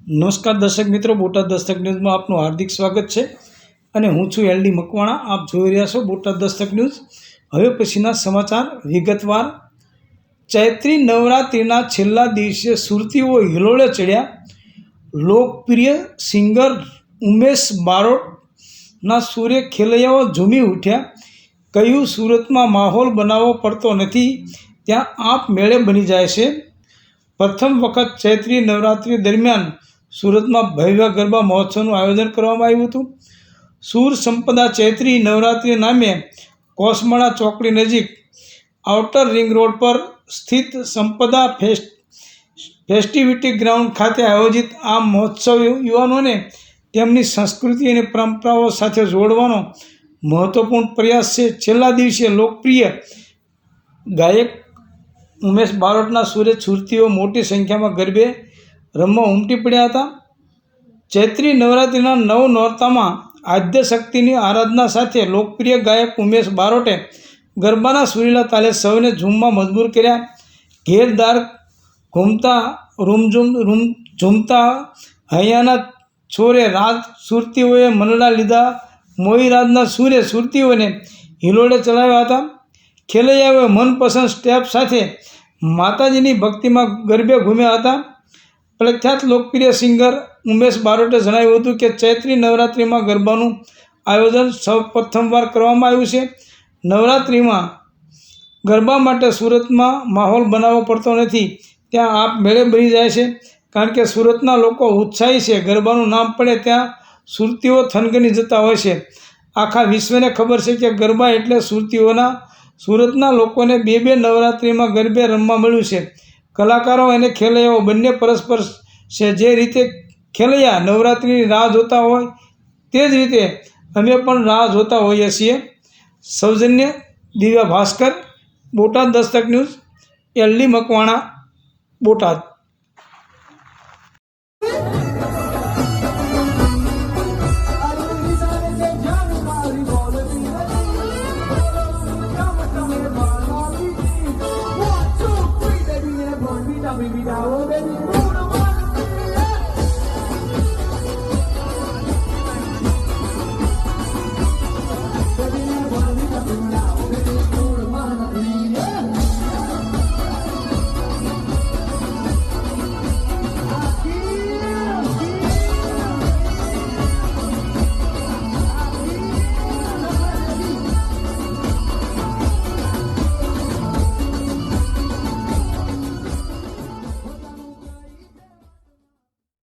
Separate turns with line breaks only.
નમસ્કાર દર્શક મિત્રો, બોટાદ દસ્તક ન્યૂઝમાં આપનું હાર્દિક સ્વાગત છે અને હું છું LD મકવાણા. આપ જોઈ રહ્યા છો બોટાદ દસ્તક ન્યૂઝ. હવે પછીના સમાચાર વિગતવાર. ચૈત્રી નવરાત્રિના છેલ્લા દિવસે સુરતીઓ હિલોળે ચડ્યા. લોકપ્રિય સિંગર ઉમેશ બારોટના સૂરે ખેલૈયાઓ ઝૂમી ઉઠ્યા. કહ્યું, સુરતમાં માહોલ બનાવવો પડતો નથી, ત્યાં આપમેળે બની જાય છે. પ્રથમ વખત ચૈત્રી નવરાત્રિ દરમિયાન સુરતમાં ભવ્ય ગરબા મહોત્સવનું આયોજન કરવામાં આવ્યું હતું. સુર સંપદા ચૈત્રી નવરાત્રિ નામે કોસમાળા ચોકડી નજીક આઉટર રિંગ રોડ પર સ્થિત સંપદા ફેસ્ટિવિટી ગ્રાઉન્ડ ખાતે આયોજિત આ મહોત્સવ યુવાનોને તેમની સંસ્કૃતિ અને પરંપરાઓ સાથે જોડવાનો મહત્વપૂર્ણ પ્રયાસ છે. છેલ્લા દિવસે લોકપ્રિય ગાયક ઉમેશ બારોટના સૂરે સુરતીઓ મોટી સંખ્યામાં ગરબે રમવા ઉમટી પડ્યા હતા. ચૈત્રી નવરાત્રિના નવ નોરતામાં આદ્યશક્તિની આરાધના સાથે લોકપ્રિય ગાયક ઉમેશ બારોટે ગરબાના સુરીલા તાલે સૌને ઝૂમવા મજબૂર કર્યા. ઘેરદાર ઘૂમતા ઝૂમતા હૈયાના છોરે રાત સુરતીઓએ મનડા લીધા. મોહીરાજના સૂરે સુરતીઓને હિલોળે ચલાવ્યા હતા. ખેલૈયાઓએ મનપસંદ સ્ટેપ સાથે માતાજીની ભક્તિમાં ગરબે ઘૂમ્યા હતા. પ્રખ્યાત લોકપ્રિય સિંગર ઉમેશ બારોટે જણાવ્યું હતું કે ચૈત્રી નવરાત્રિમાં ગરબાનું આયોજન સૌ પ્રથમવાર કરવામાં આવ્યું છે. નવરાત્રિમાં ગરબા માટે સુરતમાં માહોલ બનાવવો પડતો નથી, ત્યાં આપમેળે બની જાય છે. કારણ કે સુરતના લોકો ઉત્સાહી છે. ગરબાનું નામ પડે ત્યાં સુરતીઓ થનગની જતા હોય છે. આખા વિશ્વને ખબર છે કે ગરબા એટલે સુરતના લોકોને બે નવરાત્રિમાં ગરબે રમવા મળ્યું છે. કલાકારો અને ખેલૈયાઓ બંને પરસ્પર છે. જે રીતે ખેલૈયા નવરાત્રિની રાહ જોતા હોય તે જ રીતે અમે પણ રાહ જોતા હોઈએ છીએ. સૌજન્ય દિવ્યા ભાસ્કર, બોટાદ દસ્તક ન્યૂઝ, LD મકવાણા, બોટાદ.